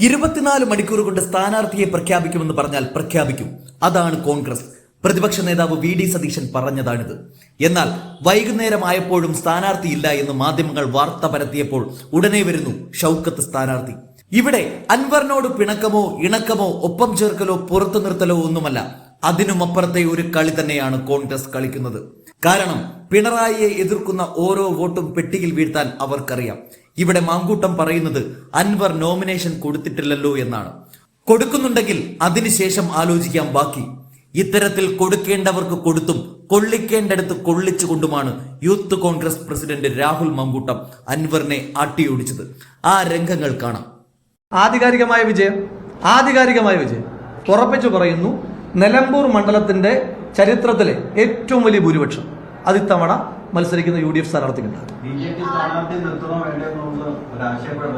24 മണിക്കൂർ കൊണ്ട് സ്ഥാനാർത്ഥിയെ പ്രഖ്യാപിക്കുമെന്ന് പറഞ്ഞാൽ പ്രഖ്യാപിക്കും. അതാണ് കോൺഗ്രസ്. പ്രതിപക്ഷ നേതാവ് വി ഡി സതീശൻ പറഞ്ഞതാണിത്. എന്നാൽ വൈകുന്നേരമായപ്പോഴും സ്ഥാനാർത്ഥിയില്ല എന്ന് മാധ്യമങ്ങൾ വാർത്ത പരത്തിയപ്പോൾ ഉടനെ വരുന്നു ഷൗക്കത്ത് സ്ഥാനാർത്ഥി. ഇവിടെ അൻവറിനോട് പിണക്കമോ ഇണക്കമോ ഒപ്പം ചേർക്കലോ പുറത്തു നിർത്തലോ ഒന്നുമല്ല, അതിനുമപ്പുറത്തെ ഒരു കളി തന്നെയാണ് കോൺഗ്രസ് കളിക്കുന്നത്. കാരണം പിണറായിയെ എതിർക്കുന്ന ഓരോ വോട്ടും പെട്ടിയിൽ വീഴ്ത്താൻ അവർക്കറിയാം. ഇവിടെ മാങ്കൂട്ടം പറയുന്നത് അൻവർ നോമിനേഷൻ കൊടുത്തിട്ടില്ലല്ലോ എന്നാണ്. കൊടുക്കുന്നുണ്ടെങ്കിൽ അതിനുശേഷം ആലോചിക്കാം ബാക്കി. ഇത്തരത്തിൽ കൊടുക്കേണ്ടവർക്ക് കൊടുത്തും കൊള്ളിക്കേണ്ടടുത്ത് കൊള്ളിച്ചുകൊണ്ടുമാണ് യൂത്ത് കോൺഗ്രസ് പ്രസിഡന്റ് രാഹുൽ മാങ്കൂട്ടം അൻവറിനെ ആട്ടിയോടിച്ചത്. ആ രംഗങ്ങൾ കാണാം. ആധികാരികമായ വിജയം ഉറപ്പിച്ചു പറയുന്നു. നിലമ്പൂർ മണ്ഡലത്തിന്റെ ചരിത്രത്തിലെ ഏറ്റവും വലിയ ഭൂരിപക്ഷം അത് ഇത്തവണ മത്സരിക്കുന്ന UDF സ്ഥാനാർത്ഥിക്കുണ്ട്.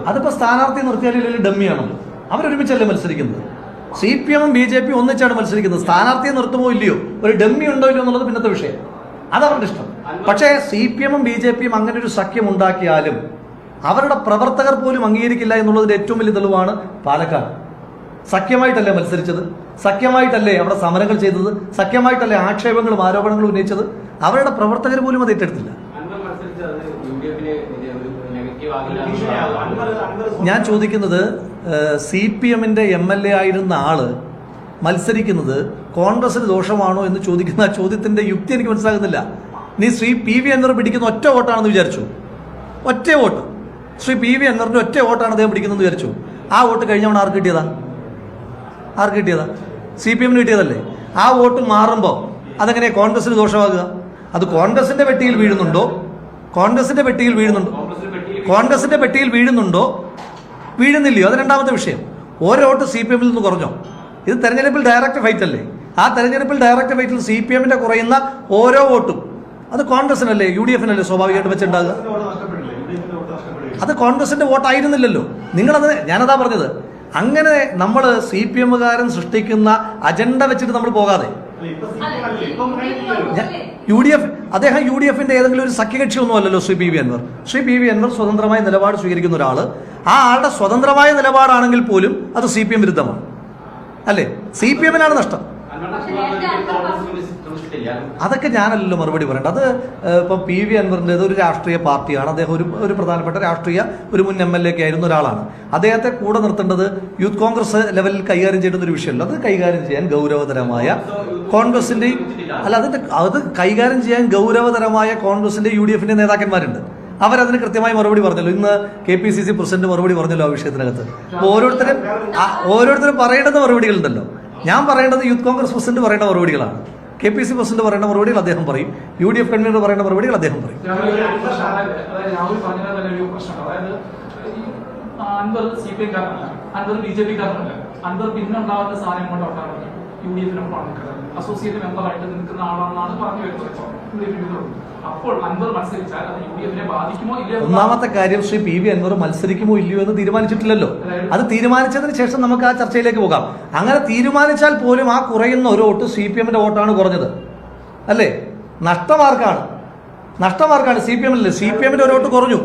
അതിപ്പോ സ്ഥാനാർത്ഥി നിർത്തിയാലും ഡമ്മിയാണല്ലോ. അവരൊരുമിച്ചല്ലേ മത്സരിക്കുന്നത്. CPM ഉം BJP ഒന്നിച്ചാണ് മത്സരിക്കുന്നത്. സ്ഥാനാർത്ഥിയെ നിർത്തുമോ ഇല്ലയോ, ഒരു ഡമ്മി ഉണ്ടോ ഇല്ലയോ എന്നുള്ളത് പിന്നത്തെ വിഷയം. അതവരുടെ ഇഷ്ടം. പക്ഷേ CPM ഉം BJP യും അങ്ങനെ ഒരു സഖ്യം ഉണ്ടാക്കിയാലും അവരുടെ പ്രവർത്തകർ പോലും അംഗീകരിക്കില്ല എന്നുള്ളതിന്റെ ഏറ്റവും വലിയ തെളിവാണ് പാലക്കാട്. സഖ്യമായിട്ടല്ലേ മത്സരിച്ചത്, സഖ്യമായിട്ടല്ലേ അവിടെ സമരങ്ങൾ ചെയ്തത്, സഖ്യമായിട്ടല്ലേ ആക്ഷേപങ്ങളും ആരോപണങ്ങളും ഉന്നയിച്ചത്. അവരുടെ പ്രവർത്തകർ പോലും അത് ഏറ്റെടുത്തില്ല. ഞാൻ ചോദിക്കുന്നത്, CPM MLA ആയിരുന്ന ആള് മത്സരിക്കുന്നത് കോൺഗ്രസിന് ദോഷമാണോ എന്ന് ചോദിക്കുന്ന ആ ചോദ്യത്തിന്റെ യുക്തി എനിക്ക് മനസ്സിലാകുന്നില്ല. നീ ശ്രീ PV അൻവർ പിടിക്കുന്ന ഒറ്റ വോട്ടാണെന്ന് വിചാരിച്ചു. ഒറ്റ വോട്ട് ശ്രീ PV അൻവറിന്റെ ഒറ്റ വോട്ടാണ് അദ്ദേഹം പിടിക്കുന്നത് വിചാരിച്ചു. ആ വോട്ട് കഴിഞ്ഞവണ് ആർക്ക് കിട്ടിയതാ? CPM കിട്ടിയതല്ലേ. ആ വോട്ട് മാറുമ്പോൾ അതെങ്ങനെ കോൺഗ്രസിന് ദോഷമാകുക? അത് കോൺഗ്രസിന്റെ പെട്ടിയിൽ വീഴുന്നുണ്ടോ, വീഴുന്നില്ലയോ? അത് രണ്ടാമത്തെ വിഷയം. ഓരോ വോട്ട് CPM നിന്ന് കുറഞ്ഞോ? ഇത് തെരഞ്ഞെടുപ്പിൽ ഡയറക്റ്റ് ഫൈറ്റ് അല്ലേ. ആ തെരഞ്ഞെടുപ്പിൽ ഡയറക്റ്റ് ഫൈറ്റിൽ CPM കുറയുന്ന ഓരോ വോട്ടും അത് കോൺഗ്രസിനല്ലേ UDF സ്വാഭാവികമായിട്ട് വെച്ചുണ്ടാകുക. അത് കോൺഗ്രസിന്റെ വോട്ടായിരുന്നില്ലല്ലോ. നിങ്ങളത്, ഞാനതാ പറഞ്ഞത്, അങ്ങനെ നമ്മൾ CPM സൃഷ്ടിക്കുന്ന അജണ്ട വെച്ചിട്ട് നമ്മൾ പോകാതെ അദ്ദേഹം UDF ഏതെങ്കിലും ഒരു സഖ്യകക്ഷി ഒന്നും അല്ലല്ലോ ശ്രീ PV അൻവർ. ശ്രീ PV അൻവർ സ്വതന്ത്രമായ നിലപാട് സ്വീകരിക്കുന്ന ഒരാള്. ആ ആളുടെ സ്വതന്ത്രമായ നിലപാടാണെങ്കിൽ പോലും അത് CPM വിരുദ്ധമാണ് അല്ലേ. CPM നഷ്ടം. അതൊക്കെ ഞാനല്ലല്ലോ മറുപടി പറയേണ്ടത്. അത് ഇപ്പം PV അൻവറിൻ്റെത് ഒരു രാഷ്ട്രീയ പാർട്ടിയാണ്. അദ്ദേഹം ഒരു പ്രധാനപ്പെട്ട രാഷ്ട്രീയ മുൻ MLA ഒക്കെ ആയിരുന്ന ഒരാളാണ്. അദ്ദേഹത്തെ കൂടെ നിർത്തേണ്ടത് യൂത്ത് കോൺഗ്രസ് ലെവലിൽ കൈകാര്യം ചെയ്യുന്ന ഒരു വിഷയമല്ല. അത് കൈകാര്യം ചെയ്യാൻ ഗൗരവതരമായ കോൺഗ്രസിന്റെ അത് കൈകാര്യം ചെയ്യാൻ ഗൗരവതരമായ കോൺഗ്രസിന്റെ UDF നേതാക്കന്മാരുണ്ട്. അവരതിന് കൃത്യമായി മറുപടി പറഞ്ഞല്ലോ. ഇന്ന് KPCC പ്രസിഡന്റ് മറുപടി പറഞ്ഞല്ലോ ആ വിഷയത്തിനകത്ത്. ഓരോരുത്തരും പറയേണ്ടുന്ന മറുപടികളുണ്ടല്ലോ. ഞാൻ പറയേണ്ടത് യൂത്ത് കോൺഗ്രസ് പ്രസിഡന്റ് പറയേണ്ട മറുപടികളാണ്. KPCC പ്രസിഡന്റ് പറയേണ്ട മറുപടികൾ അദ്ദേഹം പറയും. UDF കൺവീനർ പറയേണ്ട മറുപടികൾ അദ്ദേഹം പറയും. അൻവർ പിന്നുണ്ടാവുന്ന സാധനം കൊണ്ടാണ് UDF-നൊപ്പം അസോസിയേറ്റ് മെമ്പറായിട്ട് നിൽക്കുന്ന ആളാണെന്നാണ് പറഞ്ഞു വരുന്നത്. അപ്പോൾ അൻവർ മത്സരിച്ചാൽ അത് UDF-നെ ബാധിക്കുമോ ഇല്ലയോ? ഒന്നാമത്തെ കാര്യം, ശ്രീ PV അൻവർ മത്സരിക്കുമോ ഇല്ലയോ എന്ന് തീരുമാനിച്ചിട്ടില്ലല്ലോ. അത് തീരുമാനിച്ചതിന് ശേഷം നമുക്ക് ആ ചർച്ചയിലേക്ക് പോകാം. അങ്ങനെ തീരുമാനിച്ചാൽ പോലും ആ കുറയുന്ന ഒരു വോട്ട് CPM വോട്ടാണ് കുറഞ്ഞത് അല്ലേ. നഷ്ടമാർക്കാണ്. CPM അല്ലേ. CPM ഒരു വോട്ട് കുറഞ്ഞു.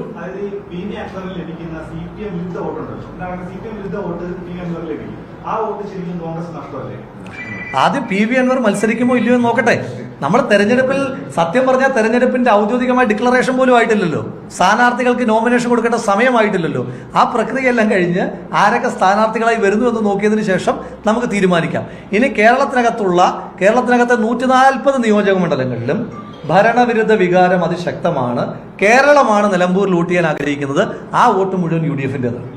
ആദ്യം PV അൻവർ മത്സരിക്കുമോ ഇല്ലയോ എന്ന് നോക്കട്ടെ. നമ്മൾ തെരഞ്ഞെടുപ്പിൽ, സത്യം പറഞ്ഞാൽ തെരഞ്ഞെടുപ്പിന്റെ ഔദ്യോഗികമായ ഡിക്ലറേഷൻ പോലും ആയിട്ടില്ലല്ലോ. സ്ഥാനാർത്ഥികൾക്ക് നോമിനേഷൻ കൊടുക്കേണ്ട സമയമായിട്ടില്ലല്ലോ. ആ പ്രക്രിയയെല്ലാം കഴിഞ്ഞ് ആരൊക്കെ സ്ഥാനാർത്ഥികളായി വരുന്നു എന്ന് നോക്കിയതിന് ശേഷം നമുക്ക് തീരുമാനിക്കാം. ഇനി കേരളത്തിനകത്തെ 140 നിയോജക മണ്ഡലങ്ങളിലും ഭരണവിരുദ്ധ വികാരം അതിശക്തമാണ്. കേരളമാണ് നിലമ്പൂർ ലൂട്ട് ചെയ്യാൻ ആഗ്രഹിക്കുന്നത്. ആ വോട്ട് മുഴുവൻ UDF-ൻ്റെതാണ്.